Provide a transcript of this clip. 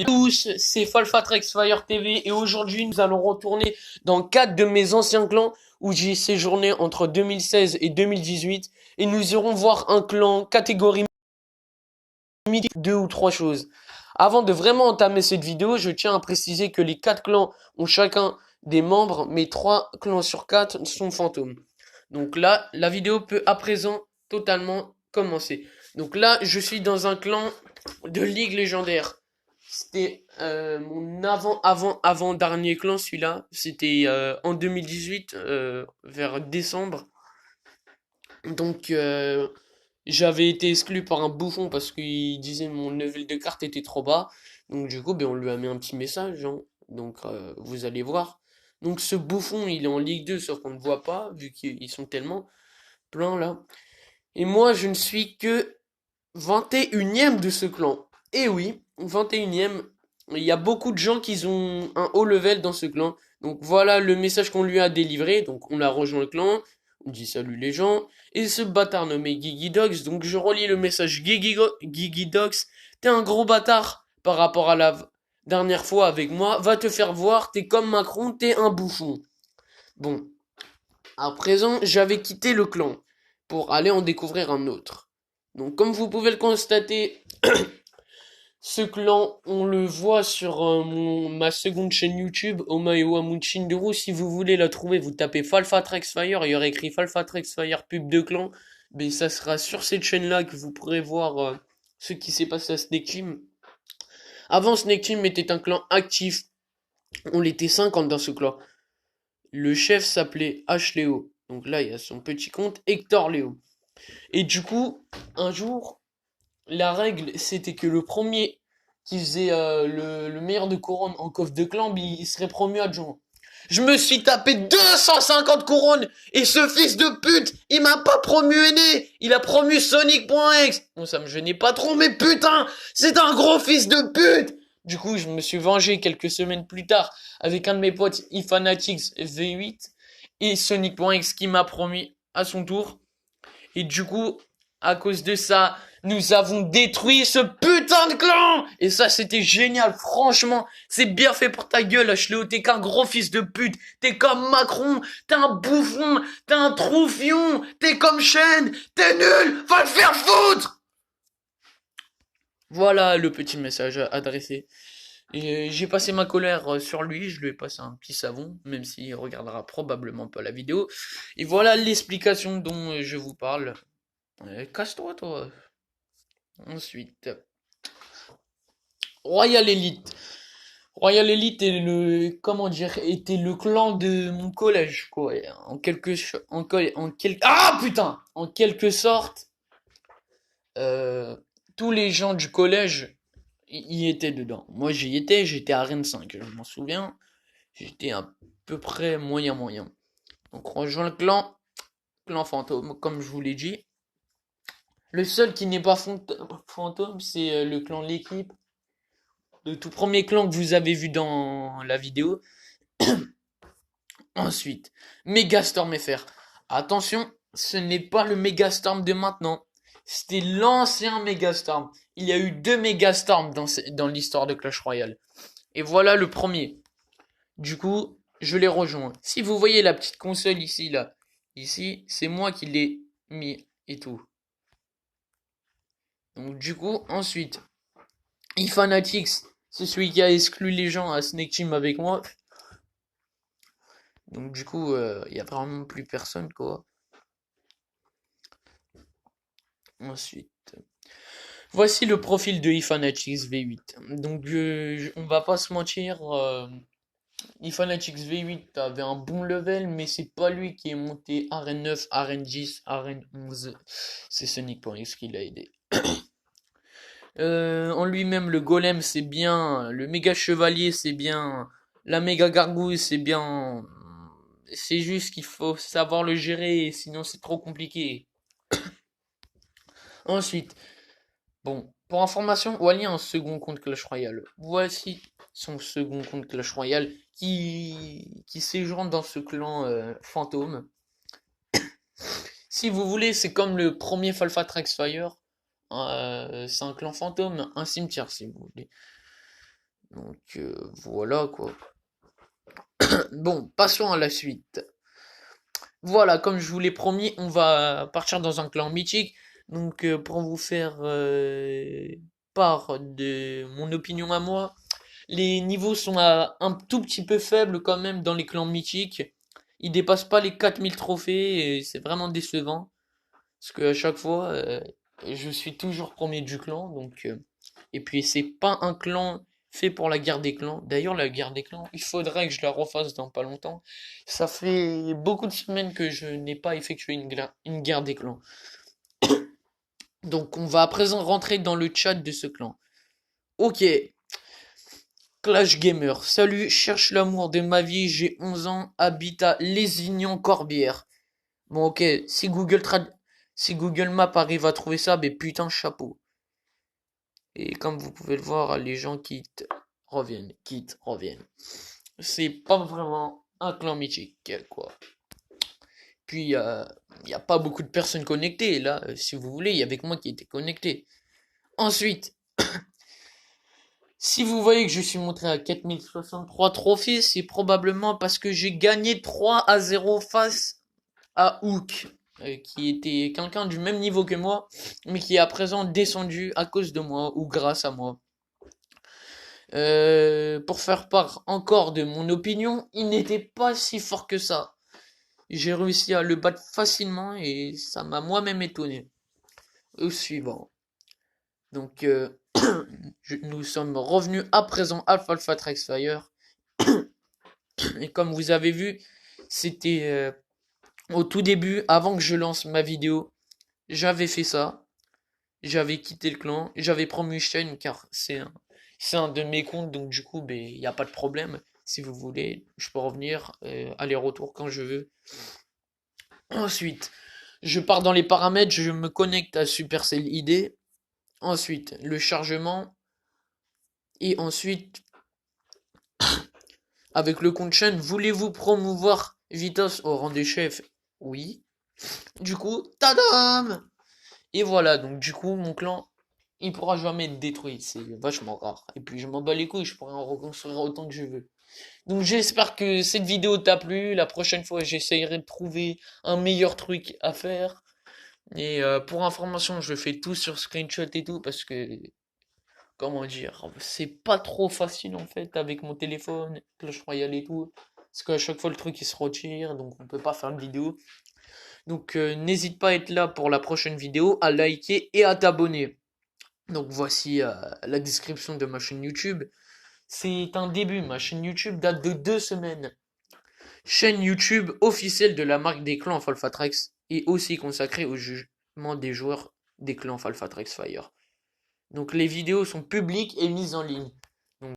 Et tous, c'est Falfatrex Fire TV et aujourd'hui nous allons retourner dans 4 de mes anciens clans où j'ai séjourné entre 2016 et 2018 et nous irons voir un clan catégorie mythique, 2 ou 3 choses. Avant de vraiment entamer cette vidéo, je tiens à préciser que les 4 clans ont chacun des membres, mais 3 clans sur 4 sont fantômes. Donc là, la vidéo peut à présent totalement commencer. Donc là, je suis dans un clan de Ligue légendaire. C'était mon avant dernier clan, celui-là. C'était en 2018, vers décembre. Donc j'avais été exclu par un bouffon parce qu'il disait mon level de carte était trop bas. Donc du coup, ben, on lui a mis un petit message, hein. Donc vous allez voir. Donc ce bouffon, il est en Ligue 2, sauf qu'on ne voit pas, vu qu'ils sont tellement pleins là. Et moi, je ne suis que 21ème de ce clan. Et oui, 21ème. Il y a beaucoup de gens qui ont un haut level dans ce clan. Donc voilà le message qu'on lui a délivré. Donc on a rejoint le clan. On dit salut les gens. Et ce bâtard nommé Gigidox. Donc je relis le message Gigidox. T'es un gros bâtard par rapport à la dernière fois avec moi. Va te faire voir. T'es comme Macron. T'es un bouffon. Bon. À présent, j'avais quitté le clan pour aller en découvrir un autre. Donc comme vous pouvez le constater, ce clan, on le voit sur ma seconde chaîne YouTube, Omaewa Munchinderu. Si vous voulez la trouver, vous tapez Falfatrex Fire, il y aura écrit Falfatrex Fire pub de clan. Mais ça sera sur cette chaîne-là que vous pourrez voir ce qui s'est passé à Snake Team. Avant, Snake Team était un clan actif. On était 50 dans ce clan. Le chef s'appelait H-Léo. Donc là, il y a son petit compte, Hector Léo. Et du coup, un jour, la règle, c'était que le premier qui faisait le meilleur de couronne en coffre de clan, il serait promu adjoint. Je me suis tapé 250 couronnes et ce fils de pute, il m'a pas promu aîné, il a promu Sonic.exe. Bon, ça me gênait pas trop, mais putain, c'est un gros fils de pute. Du coup, je me suis vengé quelques semaines plus tard avec un de mes potes, eFanatics V8 et Sonic.exe qui m'a promu à son tour. Et du coup, à cause de ça, nous avons détruit ce putain de clan. Et ça, c'était génial. Franchement, c'est bien fait pour ta gueule, Ashley. T'es qu'un gros fils de pute. T'es comme Macron. T'es un bouffon. T'es un troufion. T'es comme Chen. T'es nul. Va te faire foutre. Voilà le petit message adressé. Et j'ai passé ma colère sur lui, je lui ai passé un petit savon, même s'il regardera probablement pas la vidéo. Et voilà l'explication dont je vous parle. Casse-toi, toi. Ensuite, Royal Elite. Royal Elite est le, comment dire, était le clan de mon collège, quoi. Ah, putain! En quelque sorte, euh, tous les gens du collège y étaient dedans. Moi, j'y étais, j'étais à Rennes 5, je m'en souviens. J'étais à peu près moyen. Donc, on rejoint le clan fantôme, comme je vous l'ai dit. Le seul qui n'est pas fantôme, c'est le clan L'équipe. Le tout premier clan que vous avez vu dans la vidéo. Ensuite, Megastorm FR. Attention, ce n'est pas le Megastorm de maintenant. C'était l'ancien Megastorm. Il y a eu 2 Megastorms dans l'histoire de Clash Royale. Et voilà le premier. Du coup, je l'ai rejoint. Si vous voyez la petite console ici, là. Ici, c'est moi qui l'ai mis et tout. Donc du coup, ensuite, eFanatics, c'est celui qui a exclu les gens à Snake Team avec moi. Donc du coup, il y a vraiment plus personne, quoi. Ensuite, voici le profil de eFanatics V8. Donc on va pas se mentir, eFanatics V8 avait un bon level, mais c'est pas lui qui est monté Arène 9, Arène 10, Arène 11. C'est Sonic.exe qui l'a aidé. En lui-même, le golem c'est bien, le méga chevalier c'est bien, la méga gargouille c'est bien. C'est juste qu'il faut savoir le gérer, sinon c'est trop compliqué. Ensuite, bon, pour information, Wally a un second compte Clash Royale. Voici son second compte Clash Royale qui séjourne dans ce clan fantôme. Si vous voulez, c'est comme le premier Falfatrex Fire. C'est un clan fantôme, un cimetière si vous voulez. Donc voilà quoi. Bon, passons à la suite. Voilà, comme je vous l'ai promis, on va partir dans un clan mythique. Donc pour vous faire part de mon opinion à moi, les niveaux sont un tout petit peu faibles quand même dans les clans mythiques. Ils dépassent pas les 4000 trophées et c'est vraiment décevant. Parce que à chaque fois, je suis toujours premier du clan. Donc, et puis c'est pas un clan fait pour la guerre des clans. D'ailleurs, la guerre des clans, il faudrait que je la refasse dans pas longtemps. Ça fait beaucoup de semaines que je n'ai pas effectué une guerre des clans. Donc on va à présent rentrer dans le chat de ce clan. Ok, Clash Gamer. Salut, cherche l'amour de ma vie, j'ai 11 ans, habite à Lézignan-Corbière. Bon ok, si Google Maps arrive à trouver ça, ben putain chapeau. Et comme vous pouvez le voir, les gens quittent, reviennent. C'est pas vraiment un clan mythique, quoi. Puis, il n'y a pas beaucoup de personnes connectées. Là, si vous voulez, il y avait que moi qui était connecté. Ensuite, si vous voyez que je suis montré à 4063 trophées, c'est probablement parce que j'ai gagné 3-0 face à Hook, qui était quelqu'un du même niveau que moi, mais qui est à présent descendu à cause de moi ou grâce à moi. Pour faire part encore de mon opinion, il n'était pas si fort que ça. J'ai réussi à le battre facilement et ça m'a moi-même étonné. Au suivant. Donc, nous sommes revenus à présent à Alpha Fire. Et comme vous avez vu, c'était au tout début, avant que je lance ma vidéo, j'avais fait ça. J'avais quitté le clan, j'avais promu chaîne car c'est un de mes comptes, donc du coup, ben, il n'y a pas de problème. Si vous voulez, je peux revenir, aller-retour quand je veux. Ensuite, je pars dans les paramètres, je me connecte à Supercell ID. Ensuite, le chargement. Et ensuite, avec le compte chaîne, voulez-vous promouvoir Vitos au rang des chefs? Oui. Du coup, tadam! Et voilà, donc du coup, mon clan, il pourra jamais être détruit. C'est vachement rare. Et puis, je m'en bats les couilles, je pourrais en reconstruire autant que je veux. Donc, j'espère que cette vidéo t'a plu. La prochaine fois, j'essayerai de trouver un meilleur truc à faire. Et pour information, je fais tout sur screenshot et tout parce que, comment dire, c'est pas trop facile en fait avec mon téléphone, Clash Royale et tout. Parce qu'à chaque fois, le truc il se retire, donc on peut pas faire de vidéo. Donc n'hésite pas à être là pour la prochaine vidéo, à liker et à t'abonner. Donc voici la description de ma chaîne YouTube. C'est un début, ma chaîne YouTube date de 2 semaines. Chaîne YouTube officielle de la marque des clans Alphatrex et aussi consacrée au jugement des joueurs des clans Alphatrex Fire. Donc les vidéos sont publiques et mises en ligne.